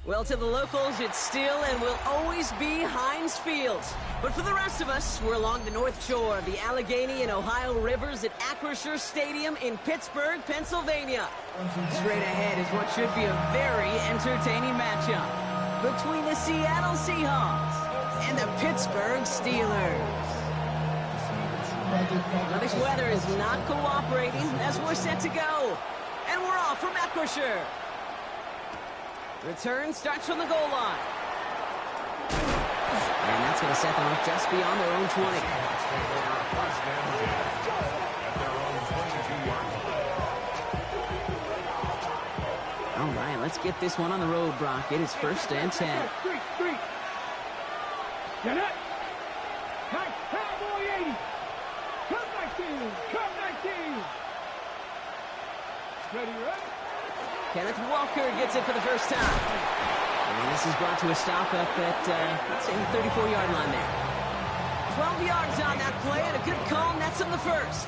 Well, to the locals, it's still and will always be Heinz Field. But for the rest of us, we're along the north shore of the Allegheny and Ohio rivers at Acrisure Stadium in Pittsburgh, Pennsylvania. Straight ahead is what should be a very entertaining matchup between the Seattle Seahawks and the Pittsburgh Steelers. Now, this weather is not cooperating as we're set to go. And we're off from Acrisure. Return starts from the goal line. And that's going to set them up just beyond their own 20. All right, let's get this one on the road, Brock. It is 1st and 10. Get it. Nice cowboy 80. Come 19. Come 19. Ready, right? Kenneth Walker gets it for the first time. And this is brought to a stop up at, let's say, the 34-yard line there. 12 yards on that play, and a good call nets on the first.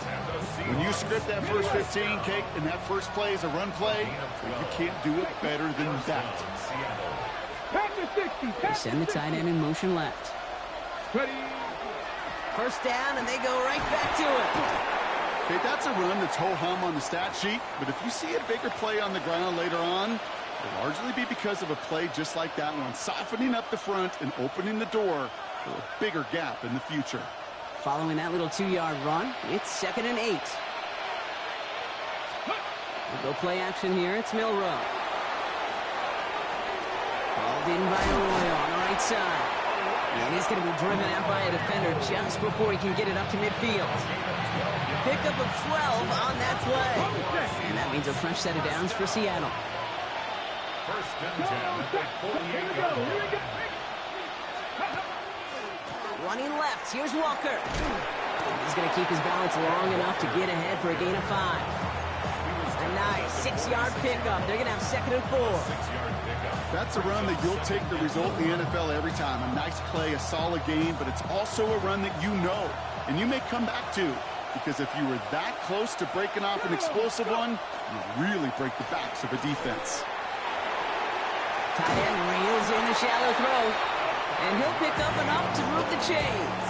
When you script that first 15, Kate, and that first play is a run play, you can't do it better than that. They send the tight end in motion left. Ready. First down, and they go right back to it. Okay, that's a run that's ho-hum on the stat sheet, but if you see a bigger play on the ground later on, it'll largely be because of a play just like that one, softening up the front and opening the door for a bigger gap in the future. Following that little 2-yard run, it's 2nd and 8. We'll go play action here. It's Milrow. Called in by Arroyo on the right side. And he's going to be driven out by a defender just before he can get it up to midfield. Pickup of 12 on that play. And that means a fresh set of downs for Seattle. 1st and 10 at 48 yards. Running left, here's Walker. He's going to keep his balance long enough to get ahead for a gain of 5. A nice 6-yard pickup. They're going to have 2nd and 4. 6-yard pickup. That's a run that you'll take the result in the NFL every time. A nice play, a solid game, but it's also a run that you know, and you may come back to. Because if you were that close to breaking off an explosive one, you really break the backs of a defense. Tight end reels in the shallow throw, and he'll pick up enough to move the chains.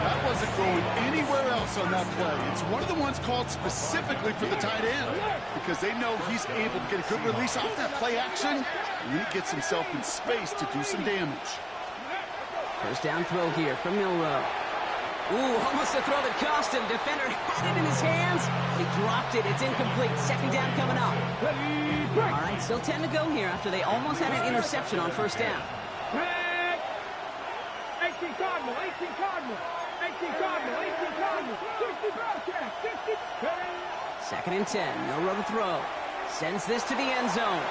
That wasn't going anywhere else on that play. It's one of the ones called specifically for the tight end because they know he's able to get a good release off that play action, and then he gets himself in space to do some damage. First down throw here from Milrow. Ooh, almost a throw that cost him. Defender had it in his hands. He dropped it. It's incomplete. 2nd down coming up. All right, still 10 to go here after they almost had an interception on 1st down. 18 Cardinal, 18 Cardinal, 18 Cardinal, 18 Cardinal, 60 broadcast, 60. 2nd and 10. Milrow to throw. Sends this to the end zone.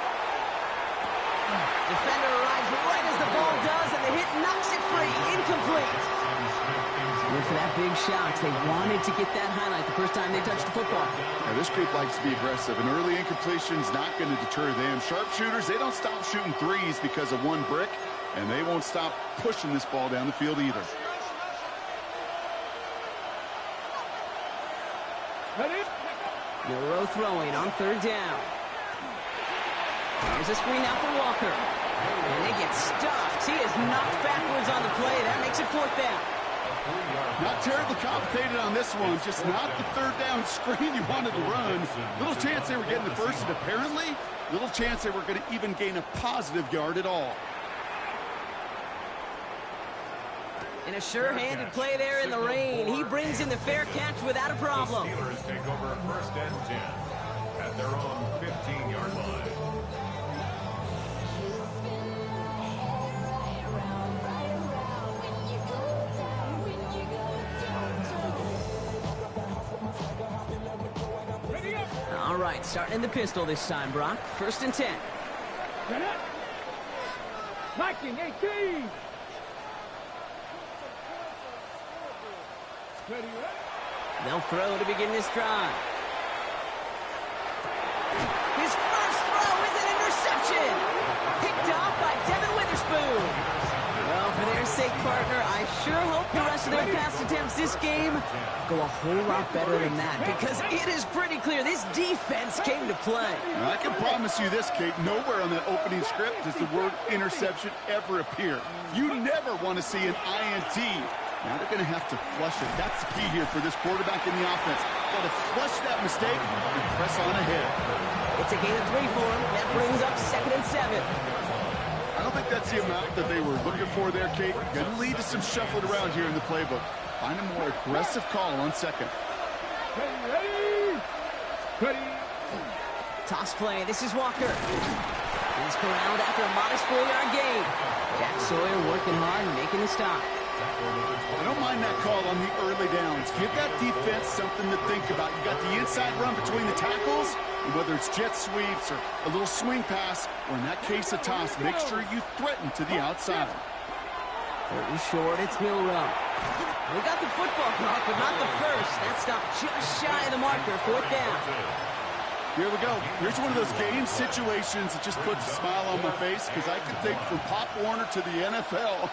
Defender arrives right as the ball does, and the hit knocks it free. Incomplete. Went for that big shot. They wanted to get that highlight the first time they touched the football. Now, this group likes to be aggressive, and early incompletion's not going to deter them. Sharpshooters, they don't stop shooting threes because of one brick, and they won't stop pushing this ball down the field either. Milrow throwing on 3rd down. There's a screen out for Walker. And they get stuffed. He is knocked backwards on the play. That makes it 4th down. Not terribly complicated on this one, just not the 3rd down screen you wanted to run. Little chance they were getting the first, and apparently, little chance they were going to even gain a positive yard at all. And a sure-handed play there in the rain. He brings in the fair catch without a problem. The Steelers take over 1st and 10 at their own 15-yard line. All right, starting in the pistol this time, Brock. 1st and 10. Get it. Viking 18. Ready, They'll throw to begin this drive. His first throw is an interception. Picked off by Devin Witherspoon. Well, for their sake, partner, I sure hope the rest of their pass attempts this game go a whole lot better than that, because it is pretty clear this defense came to play. Now, I can promise you this, Kate, nowhere on that opening script does the word interception ever appear. You never want to see an INT. Now they're going to have to flush it. That's the key here for this quarterback in the offense. Got to flush that mistake and press on ahead. It's a gain of 3 for him. That brings up 2nd and 7. I don't think that's the amount that they were looking for there, Kate. Going to lead to some shuffling around here in the playbook. Find a more aggressive call on 2nd. Ready. Toss play. This is Walker. He's corralled after a modest 4-yard gain. Jack Sawyer working hard and making the stop. I don't mind that call on the early downs. Give that defense something to think about. You got the inside run between the tackles, and whether it's jet sweeps or a little swing pass, or in that case a toss, make sure you threaten to the outside. 3rd and short, it's Milrow. We got the football clock, but not the first. That stop just shy of the marker. 4th down. Here we go. Here's one of those game situations that just puts a smile on my face, because I can think from Pop Warner to the NFL,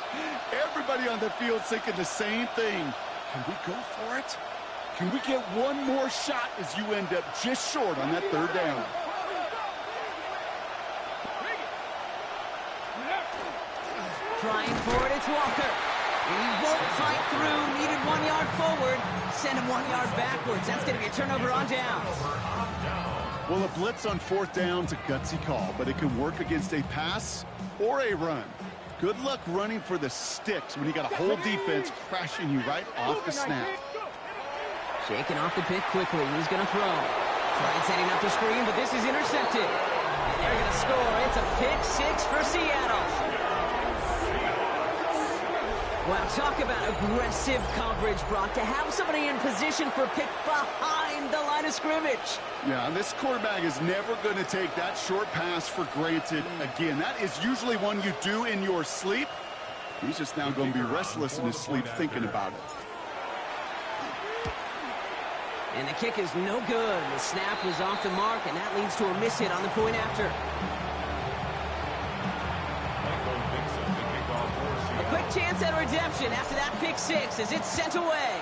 everybody on the field thinking the same thing. Can we go for it? Can we get one more shot as you end up just short on that 3rd down? Trying for it, it's Walker. And he won't fight through. Needed 1 yard forward. Send him 1 yard backwards. That's going to be a turnover on downs. Well, a blitz on 4th down's a gutsy call, but it can work against a pass or a run. Good luck running for the sticks when you got a whole defense crashing you right off the snap. Shaking off the pick quickly. He's going to throw. Trying setting up the screen, but this is intercepted. And they're going to score. It's a pick 6 for Seattle. Well, talk about aggressive coverage, Brock. To have somebody in position for pick behind the line of scrimmage. Yeah, this quarterback is never going to take that short pass for granted again. That is usually one you do in your sleep. He's just now going to be restless in his sleep thinking about it. And the kick is no good. The snap was off the mark, and that leads to a miss hit on the point after. A quick chance at redemption after that pick 6 as it's sent away.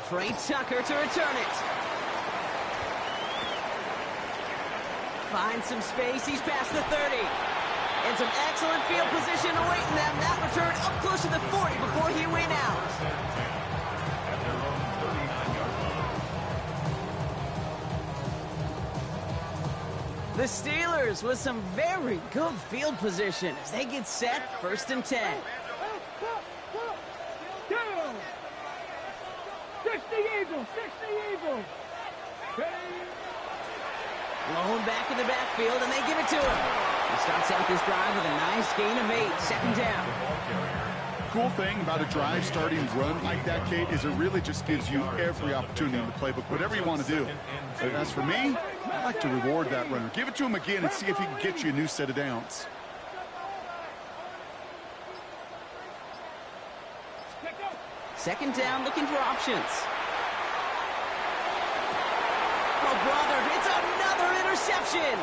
Trey Tucker to return it. Finds some space. He's past the 30. And some excellent field position awaiting them. That return up close to the 40 before he went out. The Steelers with some very good field position as they get set. 1st and 10. Blown back in the backfield, and they give it to him. He starts out this drive with a nice gain of 8. 2nd down. Cool thing about a drive starting run like that, Kate, is it really just gives you every opportunity in the playbook, whatever you want to do. But as for me, I like to reward that runner. Give it to him again and see if he can get you a new set of downs. Second down, looking for options. Oh, brother, it's another interception.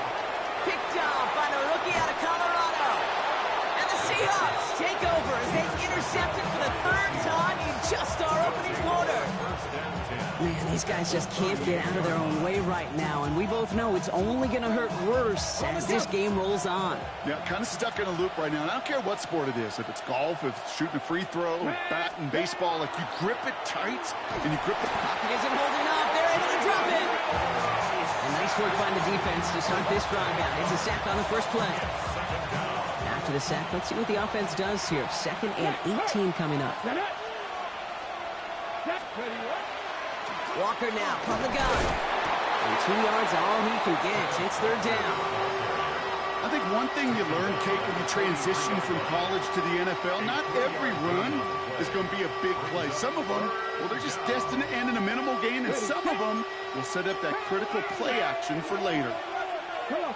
Picked up by the rookie out of Colorado. And the Seahawks take over as they intercept it for the 3rd time in just our opening quarter. Man, these guys just can't get out of their own way right now, and we both know it's only going to hurt worse as this game rolls on. Yeah, kind of stuck in a loop right now. And I don't care what sport it is. If it's golf, if it's shooting a free throw, bat and baseball, like you grip it tight and you grip it. Pocket isn't holding up. They're able to drop it. And nice work by the defense to start this drive out. It's a sack on the first play. After the sack, let's see what the offense does here. 2nd and 18 coming up. Walker now from the gun. And 2 yards all he can get. It's 3rd down. I think one thing you learn, Kate, when you transition from college to the NFL, not every run is going to be a big play. Some of them, well, they're just destined to end in a minimal gain, and some of them will set up that critical play action for later. Come on.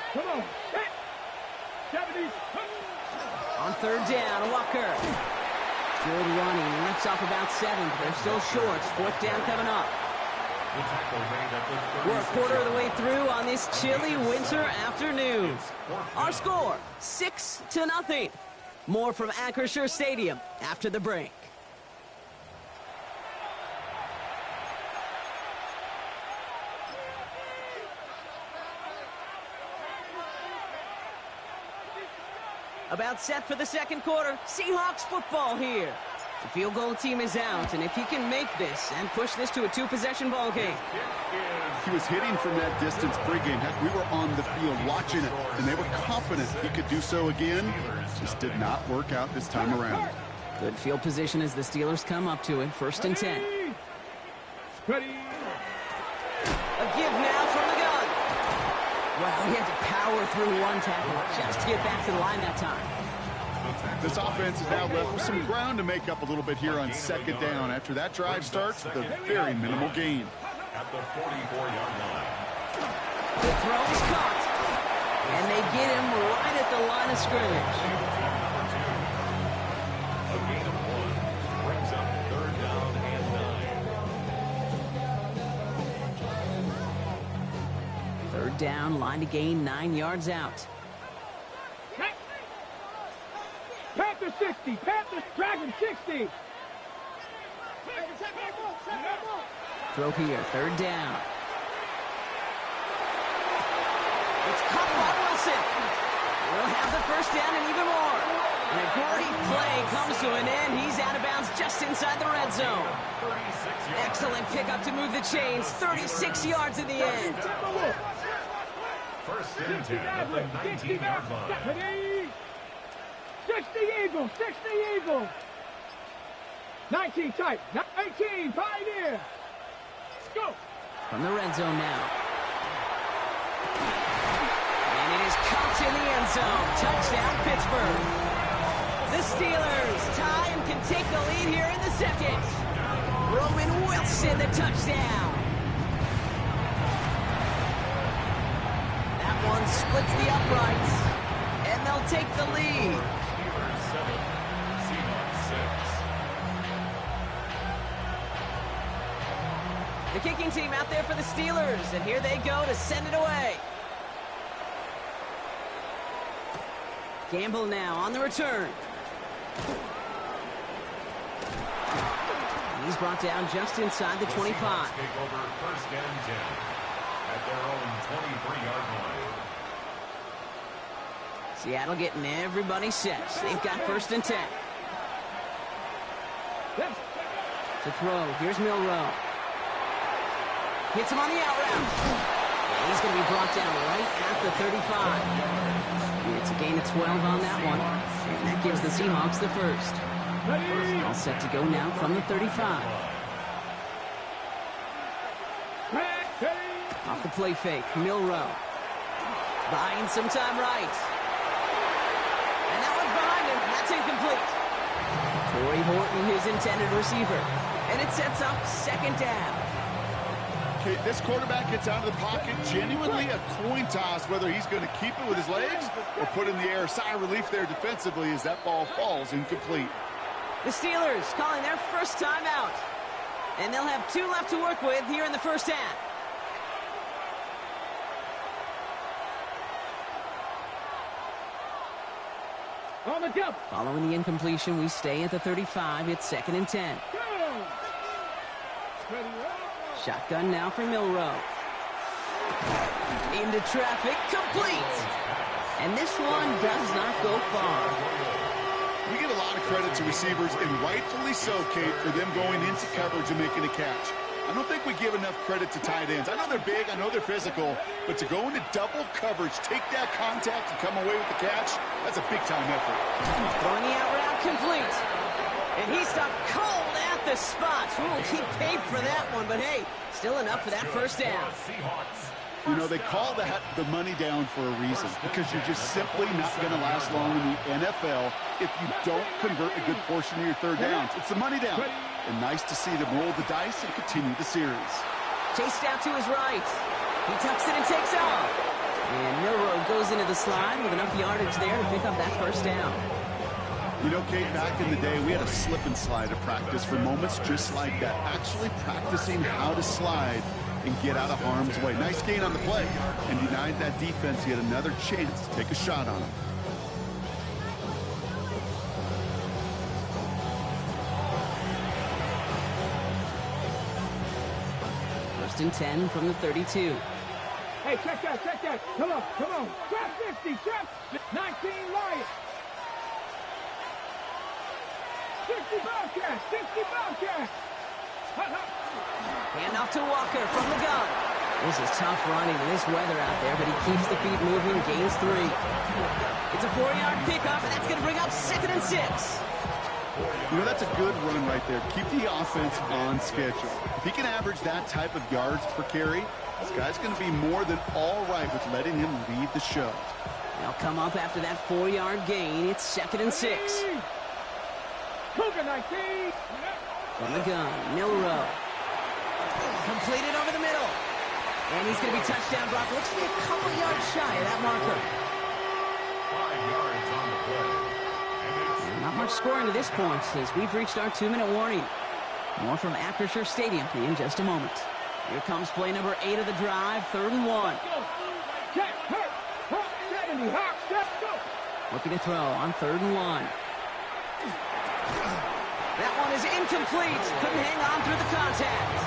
On 3rd down, Walker. Good running. Rips off about 7, but they're still short. 4th down coming up. We're a quarter of the way through on this chilly winter afternoon. Our score, 6-0. More from Acrisure Stadium after the break. About set for the second quarter. Seahawks football here. The field goal team is out, and if he can make this and push this to a two-possession ball game. He was hitting from that distance pregame. Heck, we were on the field watching it, and they were confident he could do so again. Just did not work out this time around. Good field position as the Steelers come up to it. 1st and 10. Ready. A give now from the gun. Well, he had to power through one tackle just to get back to the line that time. This offense is now left with some ground to make up a little bit here on 2nd down. After that drive starts with a very minimal gain. At the 44-yard line. The throw is caught. And they get him right at the line of scrimmage. A gain of 1 brings up 3rd down and 9. 3rd down, line to gain 9 yards out. Panthers 60. Panthers Dragon 60. Throw here, 3rd down. It's caught by Wilson. We'll have the 1st down and even more. And a great play comes to an end. He's out of bounds just inside the red zone. Excellent pickup to move the chains. 36 yards in the end. 1st and 10 at the 19-yard line. 60 Eagles. 60 Eagles. 19 tight. 19 Pioneer. Go. From the red zone now. And it is caught in the end zone. Touchdown, Pittsburgh. The Steelers tie and can take the lead here in the 2nd. Roman Wilson, the touchdown. That one splits the uprights. And they'll take the lead. Steelers 7, Seahawks 6. The kicking team out there for the Steelers, and here they go to send it away. Gamble now on the return. And he's brought down just inside the 25. Take over 1st and 10 at their own 23-yard line. Seattle getting everybody set. They've got 1st and 10. To throw, here's Milrow. Hits him on the out route. And he's going to be brought down right at the 35. It's a gain of 12 on that one. And that gives the Seahawks the 1st. All set to go now from the 35. Off the play fake, Milrow. Buying some time right. And that one's behind him. That's incomplete. Torrey Horton, his intended receiver. And it sets up 2nd down. Okay, this quarterback gets out of the pocket, genuinely a coin toss whether he's going to keep it with his legs or put in the air. Sigh of relief there defensively as that ball falls incomplete. The Steelers calling their 1st time out. And they'll have 2 left to work with here in the 1st half. On the jump. Following the incompletion, we stay at the 35. It's 2nd and 10. Shotgun now for Milrow. Into traffic, complete. And this one does not go far. We give a lot of credit to receivers, and rightfully so, Kate, for them going into coverage and making a catch. I don't think we give enough credit to tight ends. I know they're big, I know they're physical, but to go into double coverage, take that contact, and come away with the catch, that's a big-time effort. Throwing the out route complete. And he stopped cold at the spot. Ooh, he paid for that one, but hey, still enough for that 1st down. You know, they call that the money down for a reason, because you're just simply not going to last long in the NFL if you don't convert a good portion of your 3rd downs. It's the money down. And nice to see them roll the dice and continue the series. Chased out to his right. He tucks it and takes off. And Milrow goes into the slide with enough yardage there to pick up that 1st down. You know, Kate, back in the day, we had a slip and slide at practice for moments just like that. Actually practicing how to slide and get out of harm's way. Nice gain on the play, and denied that defense yet another chance to take a shot on him. First and 10 from the 32. Hey, check that, check that. Come on, come on. Trap 50, trap 19 Lions. 60 Bobcats, 60 Bobcats. Hand off to Walker from the gun. This is tough running in this weather out there, but he keeps the feet moving, gains 3. It's a 4-yard pickup, and that's going to bring up 2nd and 6. You know, that's a good run right there. Keep the offense on schedule. If he can average that type of yards per carry, this guy's going to be more than all right with letting him lead the show. They'll come up after that 4-yard gain. It's 2nd and 6. Cougar 19. From the gun, Milrow. Completed over the middle. And he's going to be touchdown, Brock. Looks to be a couple yards shy of that marker. 5 yards on the play. And not much scoring to this point as we've reached our 2-minute warning. More from Acrisure Stadium in just a moment. Here comes play number 8 of the drive, 3rd and 1. Check, hurt, hop, 70, hop, step, go. Looking to throw on 3rd and 1. That one is incomplete. Couldn't hang on through the contact.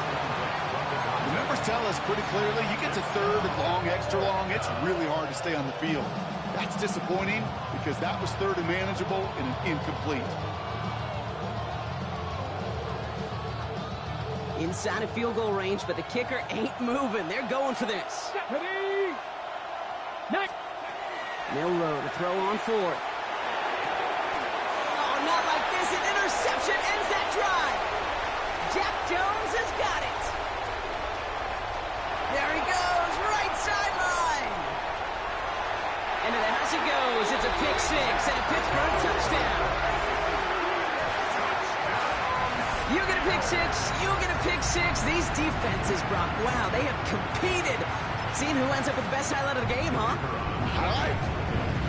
The numbers tell us pretty clearly, you get to 3rd and long, extra long, it's really hard to stay on the field. That's disappointing because that was 3rd and manageable and an incomplete. Inside of field goal range, but the kicker ain't moving. They're going for this. Ready? Next. Milrow to throw on 4th. Oh, not like this. An interception ends that drive. Jack Jones has got it. There he goes, right sideline. Into the house he goes. It's a pick 6 and a Pittsburgh touchdown. You get a pick 6, you get a pick 6. These defenses, Brock, wow, they have competed. Seeing who ends up with the best highlight of the game, huh? Highlight?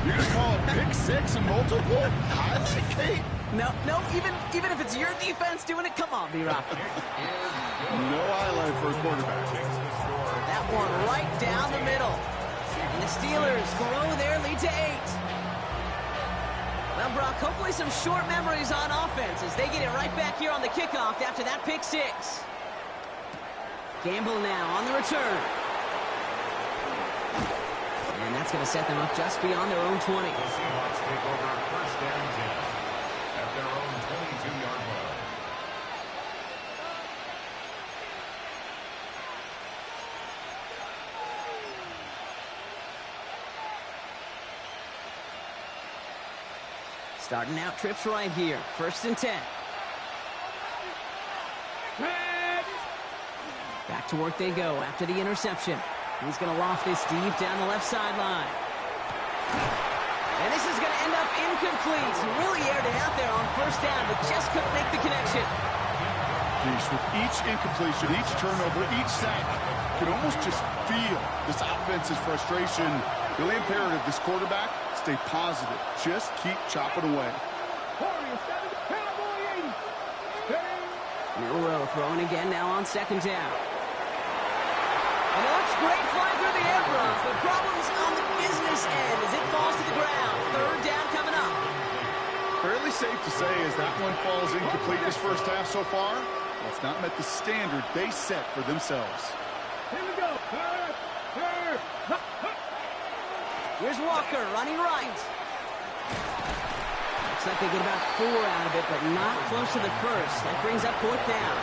You're going to call it pick 6 and multiple? Highlight, Kate? No, even if it's your defense doing it, come on, B-Rock. No highlight for a quarterback. That one right down the middle. And the Steelers grow their lead to 8. Well, Brock, hopefully some short memories on offense as they get it right back here on the kickoff after that pick 6. Gamble now on the return. And that's going to set them up just beyond their own 20. The Seahawks take over 1st and 10 at their own 22-yard line. Starting out trips right here. 1st and 10. Back to work they go after the interception. He's going to loft this deep down the left sideline. And this is going to end up incomplete. Really aired it out there on 1st down, but just couldn't make the connection. Geez, with each incompletion, each turnover, each sack, you can almost just feel this offense's frustration. Really imperative, this quarterback, stay positive. Just keep chopping away. Milrow throwing again now on 2nd down. And it looks great flying through the air, Brock. The problem's on the business end as it falls to the ground. 3rd down coming up. Fairly safe to say as that one falls incomplete this first half so far, it's not met the standard they set for themselves. Here we go. Here's Walker running right. Looks like they get about 4 out of it, but not close to the 1st. That brings up 4th down.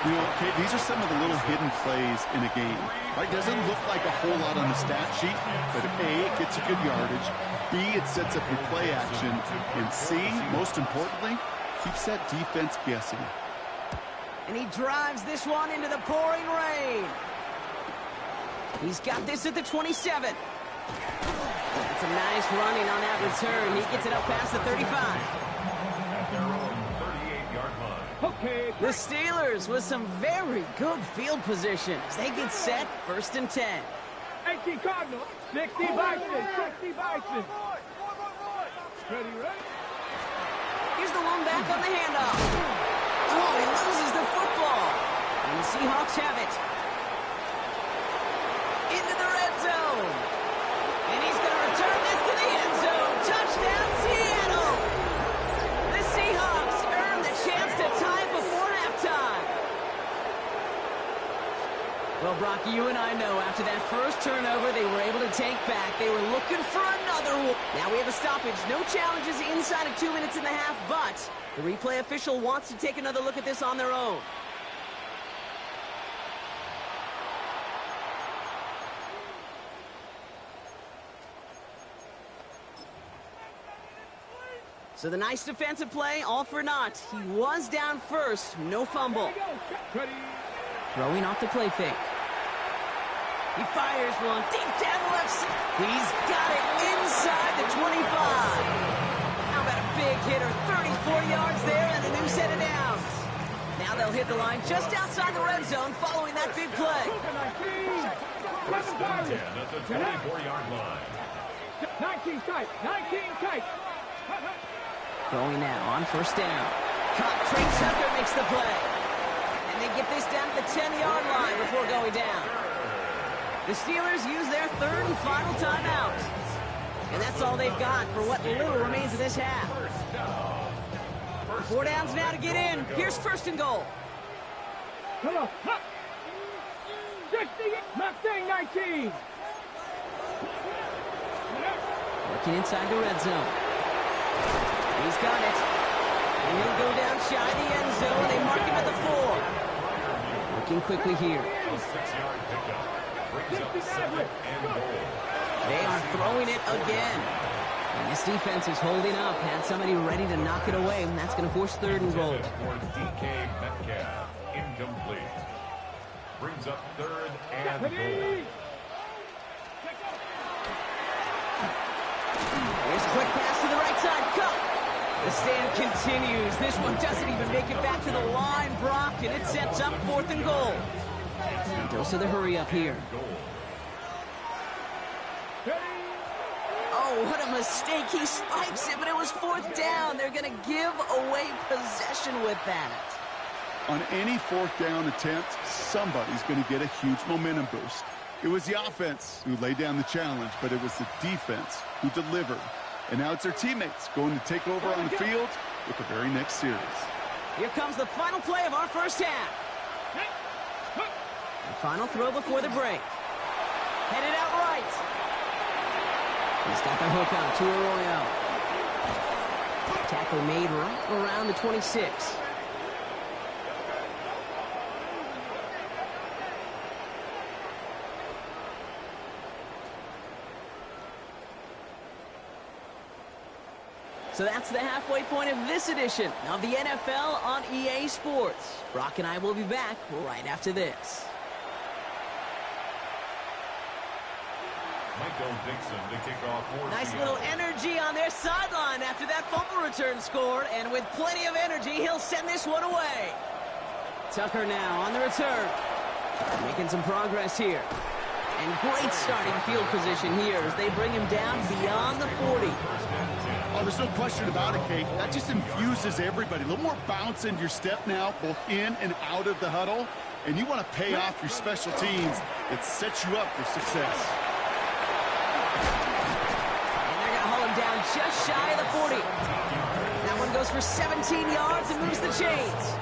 You know, Kate, these are some of the little hidden plays in a game. Right? Doesn't look like a whole lot on the stat sheet, but A, it gets you good yardage. B, it sets up your play action. And C, most importantly, keeps that defense guessing. And he drives this one into the pouring rain. He's got this at the 27. It's a nice running on that return. He gets it up past the 35. At their own 38-yard line. Okay. The Steelers with some very good field position as they get set. 1st and 10. 18 Cardinals. 60 Bison. 60 Bison. Ready, ready? Here's the one back on the handoff. Oh, he loses the football. And the Seahawks have it. Doc, you and I know after that first turnover, they were able to take back. They were looking for another one. Now we have a stoppage. No challenges inside of 2 minutes and a half, but the replay official wants to take another look at this on their own. So the nice defensive play, all for naught. He was down first, no fumble. Throwing off the play fake. He fires one deep down the left side. He's got it inside the 25. How about a big hitter, 34 yards there, and the new set of downs. Now they'll hit the line just outside the red zone following that big play. First and 10 at the 24-yard line. 19 tight, 19 tight. Going now on first down. Trey Tucker makes the play. And they get this down to the 10-yard line before going down. The Steelers use their third and final timeout. And that's all they've got for what little remains of this half. 4 downs now to get in. Here's first and goal. Come on. 60, Mustang 19. Working inside the red zone. He's got it. And he'll go down shy of the end zone. They mark him at the 4. Looking quickly here. A 6-yard pickup. Brings up second and goal. They are throwing it again. And this defense is holding up. Had somebody ready to knock it away. And that's going to force third and goal. For DK Metcalf. Incomplete. Brings up third and goal. Here's a quick pass to the right side. Cup. The stand continues. This one doesn't even make it back to the line, Brock, and it sets up 4th and goal. And goes to the hurry up here. Oh, what a mistake. He spikes it, but it was 4th down. They're going to give away possession with that. On any 4th down attempt, somebody's going to get a huge momentum boost. It was the offense who laid down the challenge, but it was the defense who delivered. And now it's their teammates going to take over on the field with the very next series. Here comes the final play of our first half. The final throw before the break. Headed out right. He's got the hook on to Arroyo. Tackle made right around the 26. So that's the halfway point of this edition of the NFL on EA Sports. Brock and I will be back right after this. Michael Dixon to kick off for Nice Seattle. little energy on their sideline after that fumble return scored. And with plenty of energy, he'll send this one away. Tucker now on the return. Making some progress here. And great starting field position here as they bring him down beyond the 40. Oh, there's no question about it, Kate. That just infuses everybody. A little more bounce into your step now, both in and out of the huddle. And you want to pay off your special teams. It sets you up for success. And they're going to haul him down just shy of the 40. That one goes for 17 yards and moves the chains.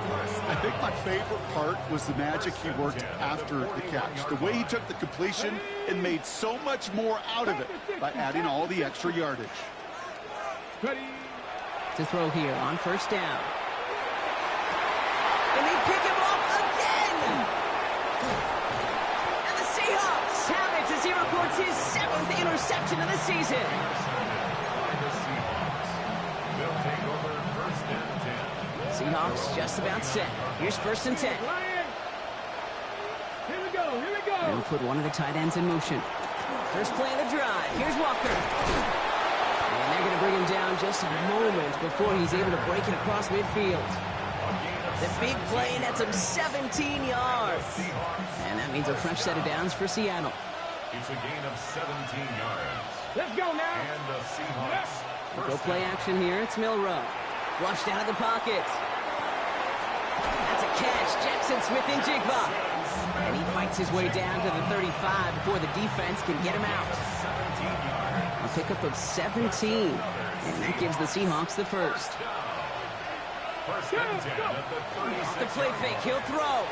I think my favorite part was the magic he worked after the catch. The way he took the completion and made so much more out of it by adding all the extra yardage. To throw here on first down. And they pick him up again! And the Seahawks have it as he records his 7th interception of the season. They'll take over first and 10. Seahawks just about set. Here's first and 10. Here we go, here we go. They'll put one of the tight ends in motion. First play of the drive. Here's Walker. And they're going to bring him down just a moment before he's able to break it across midfield. The big play, and that's him 17 yards. And that means a fresh set of downs for Seattle. It's a gain of 17 yards. Let's go now. And the Seahawks. Go play action here. It's Milrow. Flushed out of the pocket. That's a catch. Jackson Smith-Njigba. And he fights his way down to the 35 before the defense can get him out. A pickup of 17. And that gives the Seahawks the first. First and 10 at the 36. The play fake. He'll throw.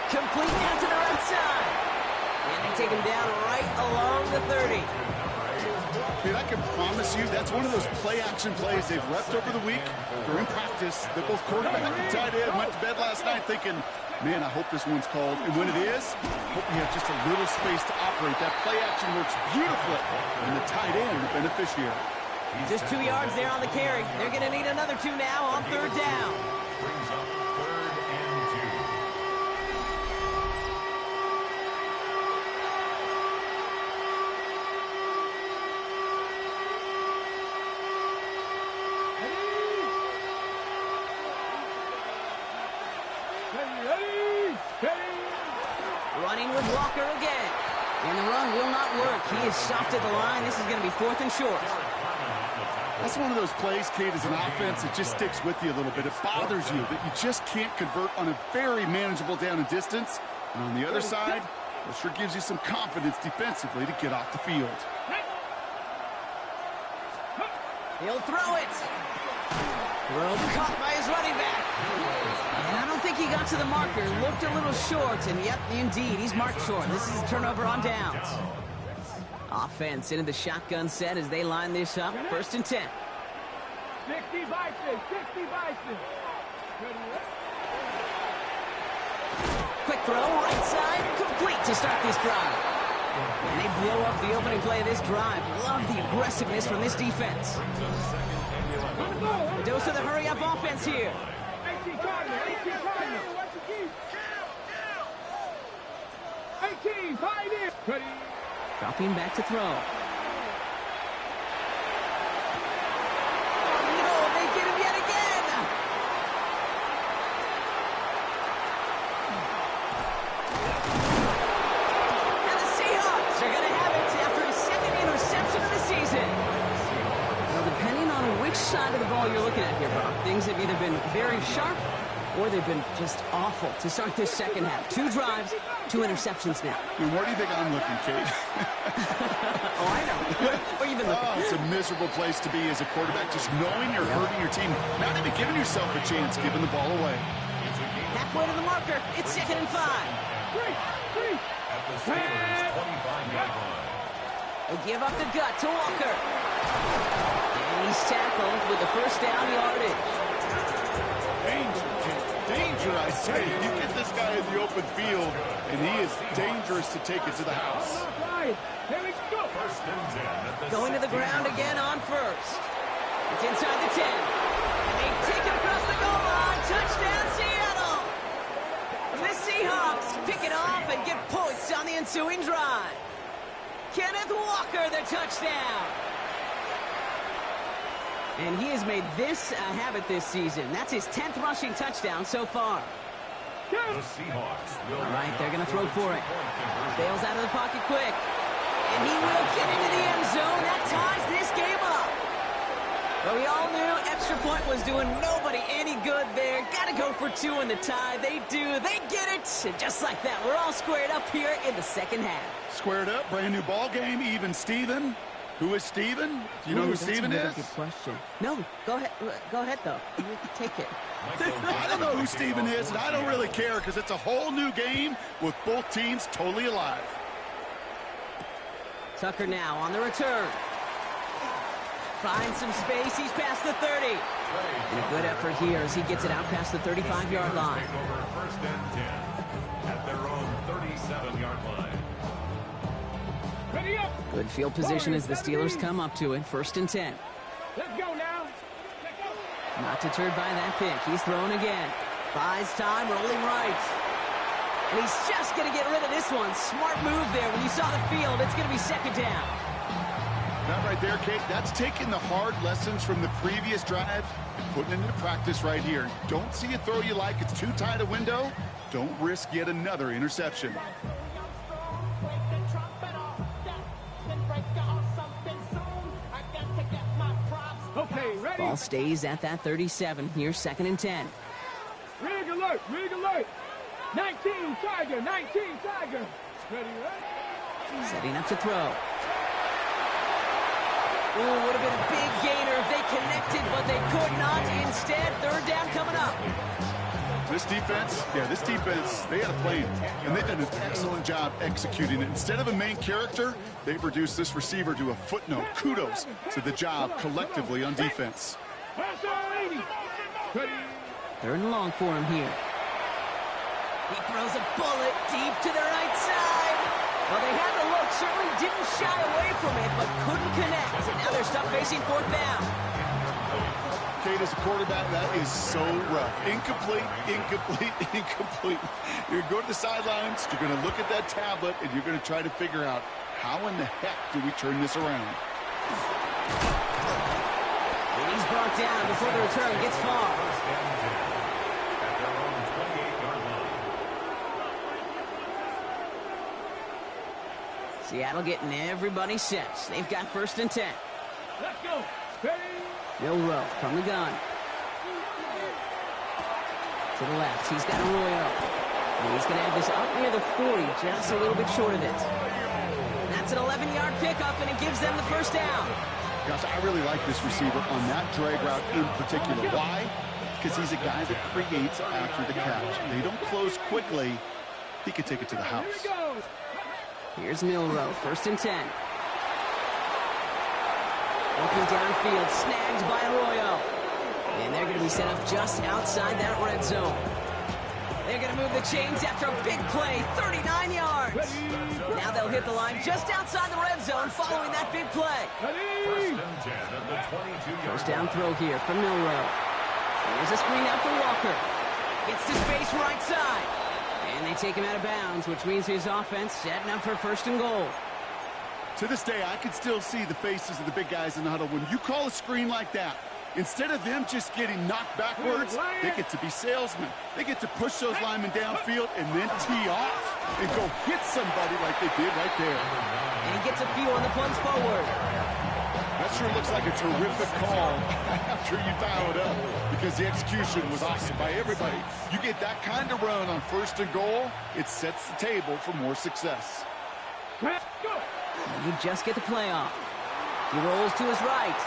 Complete now to the right side. And they take him down right along the 30. Dude, I can promise you that's one of those play-action plays they've repped over the week. During practice, that both quarterback and tight end went to bed last night thinking, man, I hope this one's called. And when it is, I hope you have just a little space to operate. That play-action works beautifully. And the tight end, the beneficiary. Just 2 yards there on the carry. They're going to need another 2 now on third down. Brings up 3rd and 2. Running with Walker again. And the run will not work. He is soft at the line. This is going to be 4th and short. That's one of those plays, Kate, as an offense, it just sticks with you a little bit. It bothers you that you just can't convert on a very manageable down and distance. And on the other side, it sure gives you some confidence defensively to get off the field. He'll throw it. Throw caught by his running back. And I don't think he got to the marker. Looked a little short, and yep, indeed, he's marked short. This is a turnover on downs. Offense into the shotgun set as they line this up. 1st and 10. 60 Bison, 60 Bison. Quick throw, right side, complete to start this drive. And they blow up the opening play of this drive. Love the aggressiveness from this defense. A dose of the hurry-up offense here. 18 Cardinal, 18 Cardinal. 18, Pioneer. Ready. Dropping back to throw. No, they get him yet again. And the Seahawks are going to have it after his 2nd interception of the season. Now, depending on which side of the ball you're looking at here, Bob, things have either been very sharp or they've been just awful to start this second half. 2 drives, 2 interceptions now. And where do you think I'm looking, Kate? Oh, I know. Where you been looking? Oh, it's a miserable place to be as a quarterback, just knowing you're hurting your team, not even giving yourself a chance, giving the ball away. Halfway to the marker. It's 2nd and 5. At the Steelers' 25-yard line. They give up the gut to Walker. And he's tackled with the 1st down yardage. Danger, Kate. Danger, I say. You get this guy in the open field, and he is dangerous to take it to the house. Here we go. 1st and 10 at the Going to the ground again on 1st. It's inside the 10. And they take it across the goal line. Touchdown, Seattle. The Seahawks pick it off and get points on the ensuing drive. Kenneth Walker, the touchdown. And he has made this a habit this season. That's his 10th rushing touchdown so far. The Seahawks will. All right, they're going to throw for it. Bails out of the pocket quick. And he will get into the end zone. That ties this game up. But we all knew extra point was doing nobody any good there. Got to go for 2 in the tie. They do. They get it. And just like that, we're all squared up here in the second half. Squared up, brand new ball game, even Steven. Who is Steven? Do you know who Steven is? That's a good question. No, go ahead. Go ahead, though. You take it. I don't know who Steven is, and I don't really care because it's a whole new game with both teams totally alive. Tucker now on the return. Finds some space. He's past the 30. And a good effort here as he gets it out past the 35-yard line. Take over 1st and 10 at their own 37-yard line. Ready up. Good field position as the Steelers come up to it. 1st and 10. Let's go now. Not deterred by that pick. He's throwing again. Buys time, rolling right. And he's just going to get rid of this one. Smart move there. When you saw the field, it's going to be 2nd down. That right there, Kate, that's taking the hard lessons from the previous drive and putting it into practice right here. Don't see a throw you like. It's too tight a window. Don't risk yet another interception. Okay, ready? Ball stays at that 37. Here's 2nd and 10. Rig alert, rig alert. 19 Tiger, 19 Tiger. Ready, ready? Setting up to throw. Ooh, would have been a big gainer if they connected, but they could not. Instead, 3rd down coming up. This defense, they had a plan, and they've done an excellent job executing it. Instead of a main character, they've reduced this receiver to a footnote. Kudos to the job collectively on defense. 3rd and long for him here. He throws a bullet deep to the right side. Well, they had the look, certainly didn't shy away from it, but couldn't connect. And now they're stuck facing 4th down. Kate, as a quarterback, that is so rough. Incomplete. You're going to go to the sidelines, you're going to look at that tablet, and you're going to try to figure out how in the heck do we turn this around. And he's brought down before the return gets far. Seattle getting everybody set. They've got 1st and 10. Let's go. Ready? Milroe from the gun. To the left, he's got Arroyo. And he's going to have this up near the 40, just a little bit short of it. That's an 11-yard pickup, and it gives them the 1st down. Gosh, I really like this receiver on that drag route in particular. Why? Because he's a guy that creates after the catch. They don't close quickly. He could take it to the house. Here's Milroe, 1st and 10. Looking downfield, snagged by Arroyo. And they're going to be set up just outside that red zone. They're going to move the chains after a big play, 39 yards. Now they'll hit the line just outside the red zone following that big play. 1st and 10 at the 22-yard 1st down throw here from Milroe. Here's a screen out for Walker. Gets to space right side. And they take him out of bounds, which means his offense setting up for 1st and goal. To this day, I can still see the faces of the big guys in the huddle. When you call a screen like that, instead of them just getting knocked backwards, they get to be salesmen. They get to push those linemen downfield and then tee off and go hit somebody like they did right there. And he gets a few on the punch forward. That sure looks like a terrific call after you dial it up, because the execution was awesome by everybody. You get that kind of run on 1st and goal, it sets the table for more success. Let's go. And you just get the play off. He rolls to his right.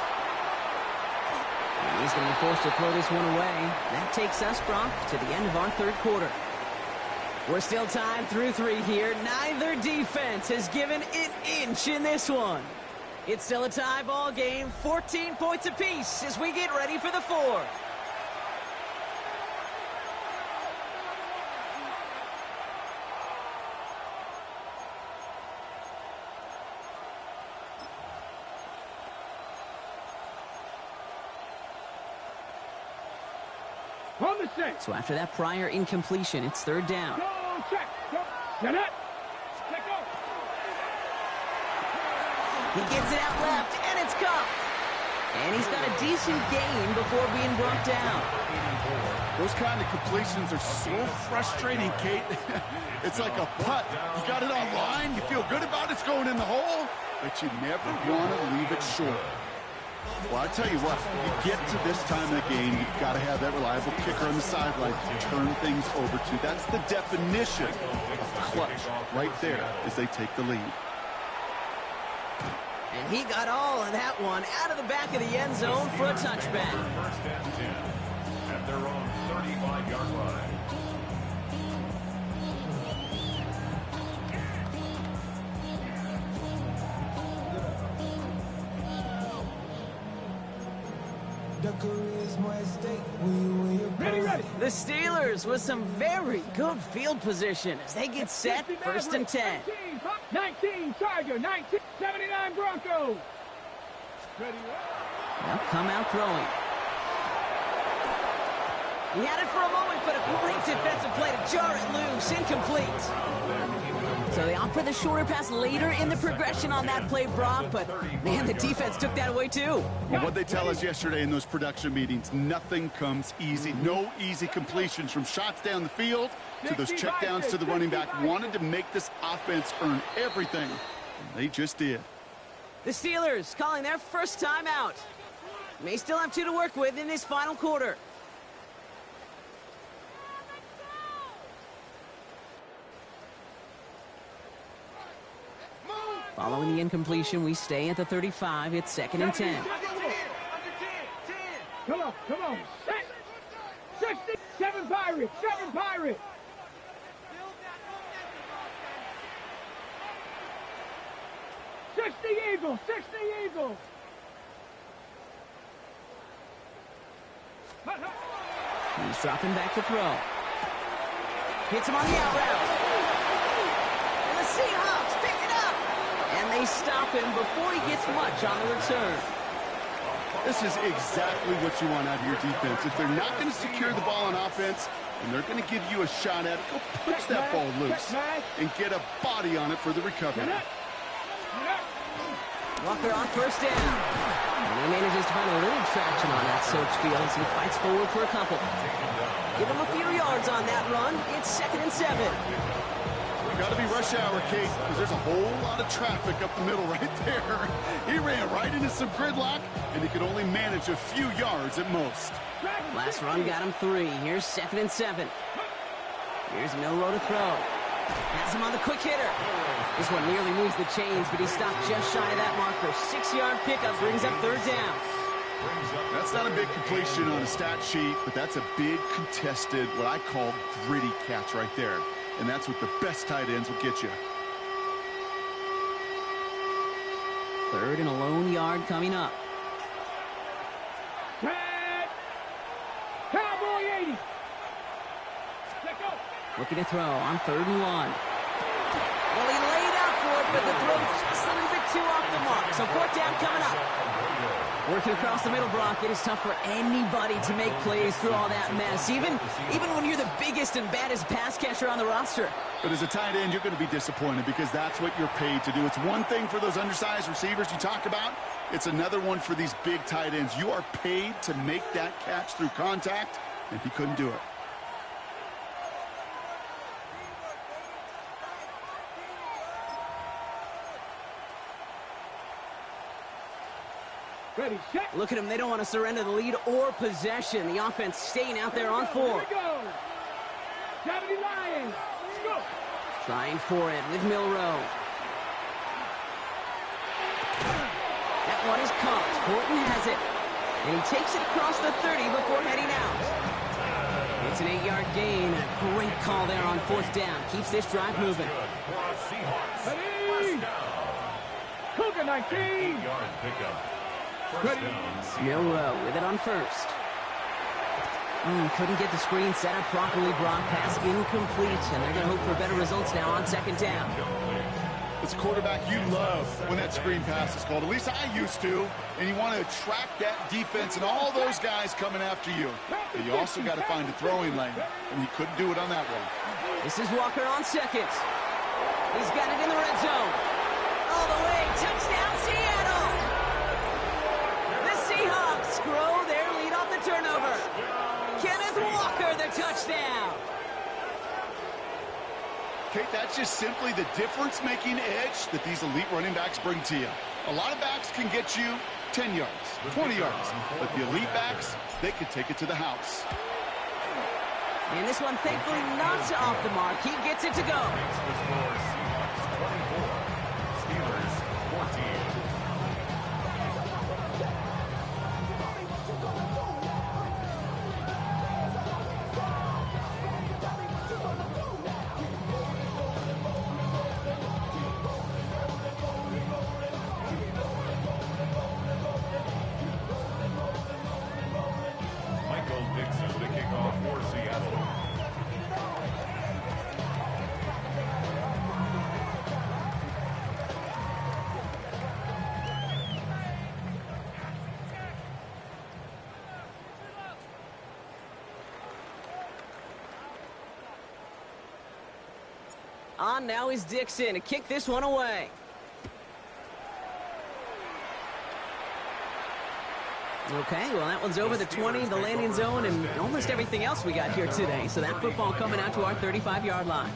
And he's going to be forced to throw this one away. That takes us, Brock, to the end of our 3rd quarter. We're still tied through 3 here. Neither defense has given an inch in this one. It's still a tie ball game, 14 points apiece as we get ready for the 4th. On the set. So after that prior incompletion, it's 3rd down. Go, check. Go. Get it. Let go. He gets it out left, and it's cuffed. And he's got a decent gain before being brought down. Those kind of completions are so frustrating, Kate. It's like a putt. You got it on line, you feel good about it's going in the hole, but you never want to leave it short. Well, I tell you what, you get to this time of the game, you've got to have that reliable kicker on the sideline to turn things over to. That's the definition of clutch right there as they take the lead. And he got all of that one out of the back of the end zone for a touchback. 1st and 10 at their own 35-yard line. Ready. The Steelers with some very good field position as they get set, 1st and 10. 19 Tiger, 19, 79 Broncos. Ready. They'll come out throwing. He had it for a moment, but a great defensive play to jar it loose, incomplete. So they opt for the shorter pass later in the progression on that play, Brock, but man, the defense took that away too. Well, what they tell us yesterday in those production meetings, nothing comes easy. No easy completions from shots down the field to those checkdowns to the running back. Wanted to make this offense earn everything, and they just did. The Steelers calling their first time out. May still have 2 to work with in this final quarter. Following the incompletion, we stay at the 35. It's 2nd and 10. Come on. Set. 60. Seven Pirates. Seven Pirates. Sixty Eagles. 60 Eagles. He's dropping back to throw. Hits him on the out route. And the Seahawks pick it up. And they stop him before he gets much on the return. This is exactly what you want out of your defense. If they're not going to secure the ball on offense, and they're going to give you a shot at it, go punch that ball loose and get a body on it for the recovery. Walker on first down. And he manages to find a little traction on that soaked field as he fights forward for a couple. Give him a few yards on that run. It's 2nd and 7. Got to be rush hour, Kate, because there's a whole lot of traffic up the middle right there. He ran right into some gridlock, and he could only manage a few yards at most. Last run got him 3. Here's 2nd and 7. Here's Milroe to throw. Has him on the quick hitter. This one nearly moves the chains, but he stopped just shy of that marker. 6-yard pickup brings up 3rd down. That's not a big completion on a stat sheet, but that's a big contested, what I call gritty catch right there. And that's what the best tight ends will get you. 3rd and a lone yard coming up. Cowboy 80. Looking to throw on 3rd and 1. Well, he laid out for it, but the throw just a little bit too off the mark. So 4th down coming up. Working across the middle, Brock, it is tough for anybody to make plays through all that mess, even when you're the biggest and baddest pass catcher on the roster. But as a tight end, you're going to be disappointed because that's what you're paid to do. It's one thing for those undersized receivers you talk about. It's another one for these big tight ends. You are paid to make that catch through contact, and he couldn't do it. Ready, set. Look at them. They don't want to surrender the lead or possession. The offense staying out there on 4. Here we go. 70 Lions. Go. Trying for it with Milroe. That one is caught. Horton has it. And he takes it across the 30 before heading out. It's an 8-yard gain. A great call there on 4th down. Keeps this drive moving. Ready. Cougar 19. 8-yard pickup. Milroe with it on 1st. Couldn't get the screen set up properly, Brock. Pass incomplete, and they're going to hope for better results now on 2nd down. As a quarterback, you love when that screen pass is called. At least I used to. And you want to attract that defense and all those guys coming after you. But you also got to find a throwing lane, and he couldn't do it on that one. This is Walker on 2nd. He's got it in the red zone. All the way, touchdown, Seattle! Seahawks grow their lead off the turnover. Kenneth Walker, the touchdown. Kate, that's just simply the difference-making edge that these elite running backs bring to you. A lot of backs can get you 10 yards, 20 yards, but the elite backs, they can take it to the house. And this one, thankfully, not off the mark. He gets it to go. Steelers 14. On now is Dixon to kick this one away. Okay, well, that one's over the 20, the landing zone, and almost everything else we got here today. So that football coming out to our 35-yard line.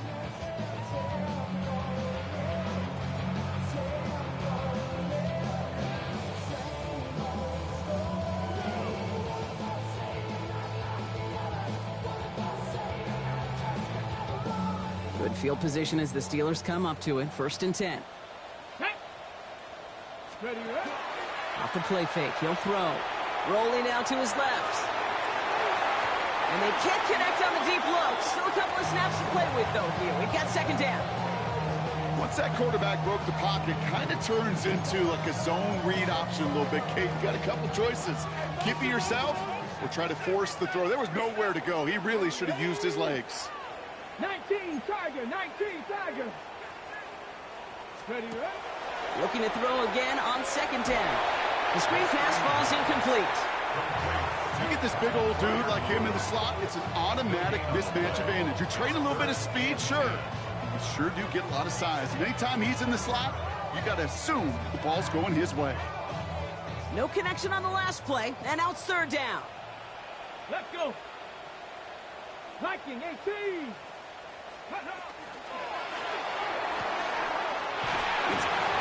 Good field position as the Steelers come up to it. 1st and 10. Ready, ready. Off the play fake, he'll throw. Rolling out to his left. And they can't connect on the deep low. Still a couple of snaps to play with, though, here. We've got second down. Once that quarterback broke the pocket, kind of turns into like a zone read option a little bit, Kate. You got a couple choices. Keep it yourself or try to force the throw. There was nowhere to go. He really should have used his legs. 19 Tiger, 19 Tiger. Ready, right? Looking to throw again on second down. The screen pass falls incomplete. You get this big old dude like him in the slot, it's an automatic mismatch advantage. You train a little bit of speed, sure. You sure do get a lot of size. And anytime he's in the slot, you got to assume the ball's going his way. No connection on the last play, and now it's third down. Let's go. Viking 18.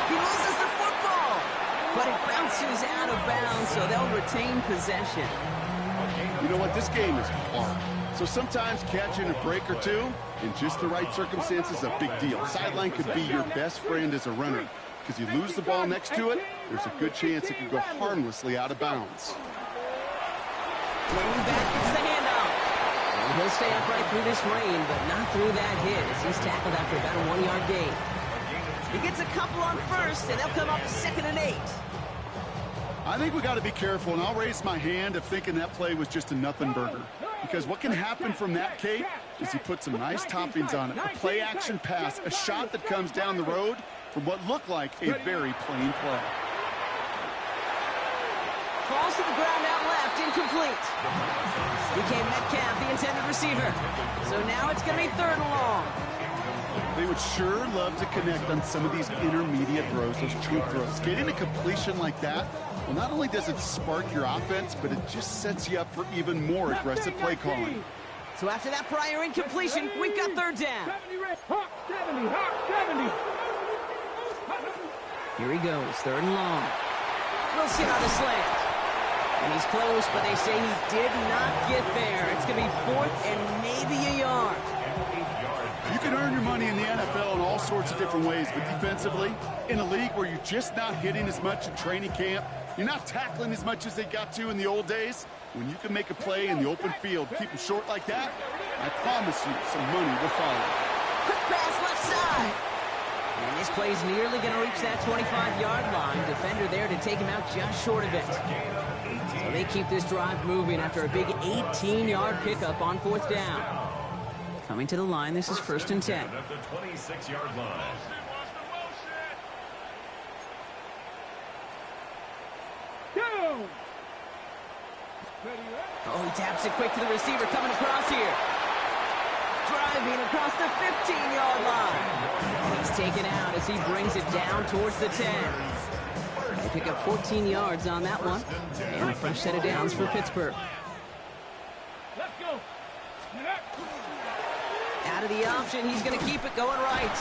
He loses the football, but it bounces out of bounds, so they'll retain possession. You know what? This game is hard. So sometimes catching a break or two in just the right circumstances is a big deal. Sideline could be your best friend as a runner, because you lose the ball next to it, there's a good chance it could go harmlessly out of bounds. Running back gets the handoff. And he'll stay upright through this rain, but not through that hit as he's tackled after about a 1-yard gain. He gets a couple on first, and they'll come up 2nd and 8. I think we got to be careful, and I'll raise my hand of thinking that play was just a nothing burger. Because what can happen from that, Kate, is he put some nice toppings on it. A play-action pass, a shot that comes down the road from what looked like a very plain play. Falls to the ground out left, incomplete. Became Metcalf, the intended receiver. So now it's going to be 3rd and long. They would sure love to connect on some of these intermediate throws, those chunk throws. Getting a completion like that, well, not only does it spark your offense, but it just sets you up for even more aggressive play calling. So after that prior incompletion, we've got 3rd down. 70, 70. Here he goes, 3rd and long. Wilson on the slant. And he's close, but they say he did not get there. It's going to be 4th and maybe a yard. You can earn your money in the NFL in all sorts of different ways, but defensively, in a league where you're just not hitting as much in training camp, you're not tackling as much as they got to in the old days, when you can make a play in the open field, keep them short like that, I promise you some money will follow. Quick pass left side. And this play's nearly going to reach that 25-yard line. Defender there to take him out just short of it. So they keep this drive moving after a big 18-yard pickup on 4th down. Coming to the line, this is 1st and 10. At the 26-yard line. Oh, he taps it quick to the receiver coming across here. Driving across the 15-yard line. He's taken out as he brings it down towards the 10. They pick up 14 yards on that one. And a fresh set of downs for Pittsburgh. Let's go. Out of the option, he's going to keep it going right.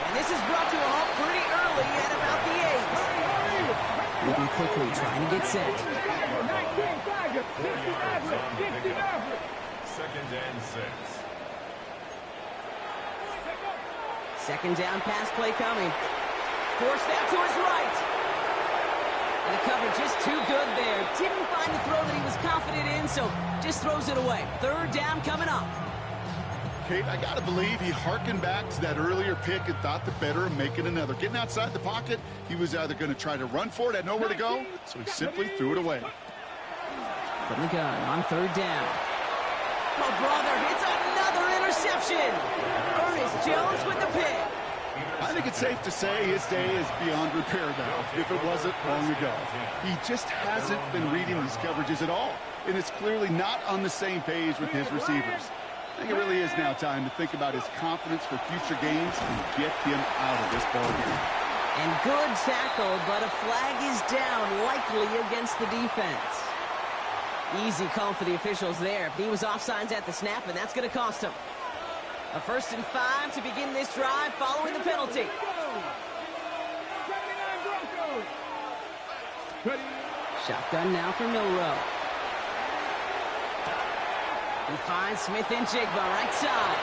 And this is brought to a halt pretty early at about the 8. Moving quickly, trying to get set. 2nd and 6. 2nd down pass play coming. Forced out to his right. And the cover just too good there. Didn't find the throw that he was confident in, so just throws it away. 3rd down coming up. Kate, I got to believe he harkened back to that earlier pick and thought the better of making another. Getting outside the pocket, he was either going to try to run for it, had nowhere to go, so he simply threw it away. From the gun on 3rd down. Oh, brother, it's another interception. Ernest Jones with the pick. I think it's safe to say his day is beyond repair now, if it wasn't long ago. He just hasn't been reading these coverages at all, and it's clearly not on the same page with his receivers. I think it really is now time to think about his confidence for future games and get him out of this ballgame. And good tackle, but a flag is down, likely against the defense. Easy call for the officials there. He was offsides at the snap, and that's going to cost him. A 1st and 5 to begin this drive following the penalty. Shotgun now for Milrow. He finds Smith and Jigba right side.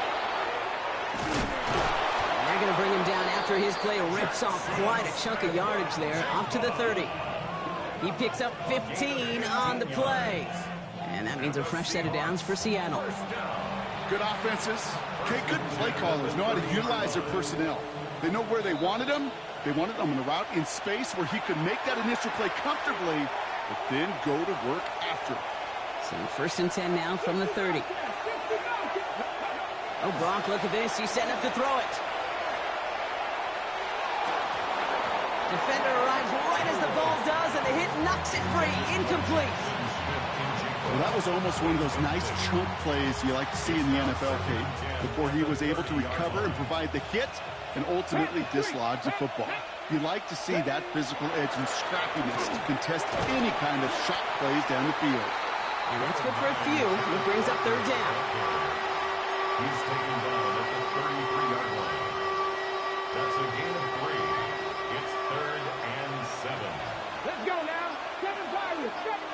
And they're going to bring him down after his play rips off quite a chunk of yardage there, up to the 30. He picks up 15 on the play. And that Means a fresh set of downs for Seattle. Good offenses. Okay, good play callers know how to utilize their personnel. They know where they wanted him. They wanted him on the route in space where he could make that initial play comfortably, but then go to work after. So 1st and 10 now from the 30. Oh, Gronk, look at this. He's setting up to throw it. Defender arrives right as the ball does, and the hit knocks it free. Incomplete. Well, that was almost one of those nice chunk plays you like to see in the NFL, Kate, before he was able to recover and provide the hit and ultimately dislodge the football. You like to see that physical edge and scrappiness to contest any kind of shot plays down the field. And that's good for a few. It brings up 3rd down. He's taken down at the 33-yard line. That's a gain of 3. It's 3rd and 7. Let's go now. 7 Pirates.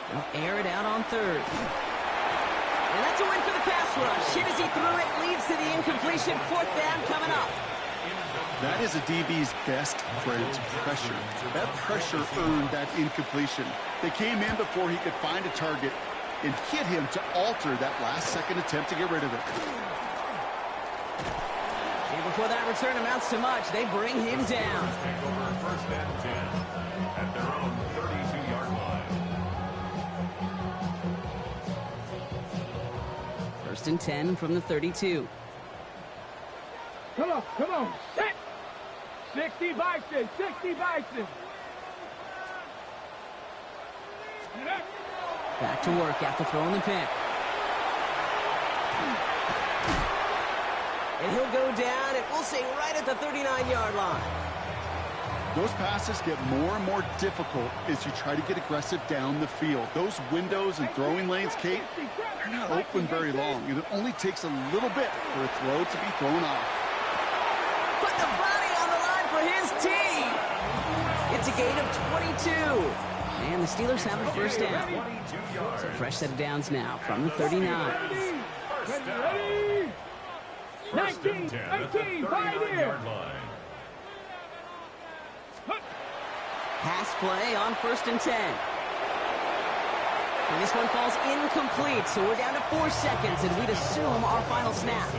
They'll air it out on 3rd. And that's a win for the pass rush. Hit as he threw it, leads to the incompletion. 4th down coming up. That is a DB's best friend, pressure. That pressure earned that incompletion. They came in before he could find a target and hit him to alter that last-second attempt to get rid of it. And before that return amounts to much, they bring him down. Take over 1st and 10 at their own 32-yard line. 1st and 10 from the 32. Come on. Set. 60 Bison. 60 Bison. Back to work after throwing the pick. And he'll go down, and we'll say right at the 39-yard line. Those passes get more and more difficult as you try to get aggressive down the field. Those windows and throwing lanes, Kate, they're not open very long, and it only takes a little bit for a throw to be thrown off. Put the body on the line for his team. It's a gain of 22. And the Steelers have a 1st down. So fresh set of downs now from the 39. Ready. 19, 18, Pioneer. Pass play on 1st and 10. And this one falls incomplete, so we're down to 4 seconds, and we'd assume our final snap.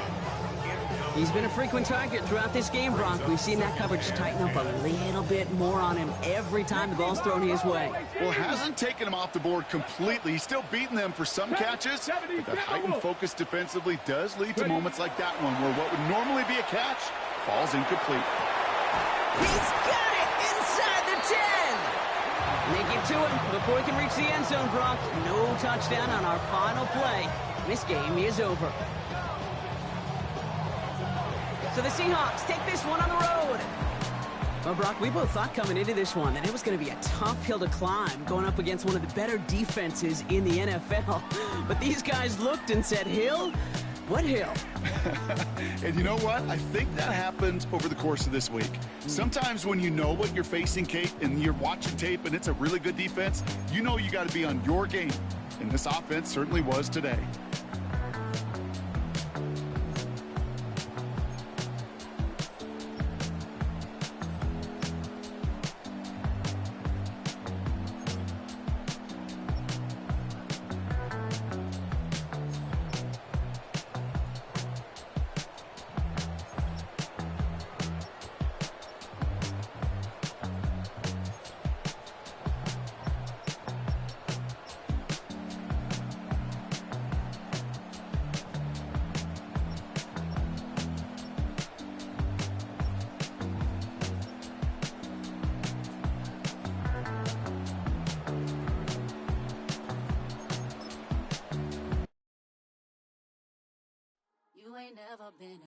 He's been a frequent target throughout this game, Bronk. We've seen that coverage tighten up a little bit more on him every time the ball's thrown his way. Well, hasn't taken him off the board completely. He's still beating them for some catches, but that heightened focus defensively does lead to moments like that one where what would normally be a catch falls incomplete. He's got it inside the 10. Make it to him before he can reach the end zone, Bronk. No touchdown on our final play. This game is over. So the Seahawks take this one on the road. Well, Brock, we both thought coming into this one that it was going to be a tough hill to climb going up against one of the better defenses in the NFL. But these guys looked and said, Hill? What hill? And you know what? I think that happens over the course of this week. Sometimes when you know what you're facing, Kate, and you're watching tape and it's a really good defense, you know you got to be on your game. And this offense certainly was today. You ain't never been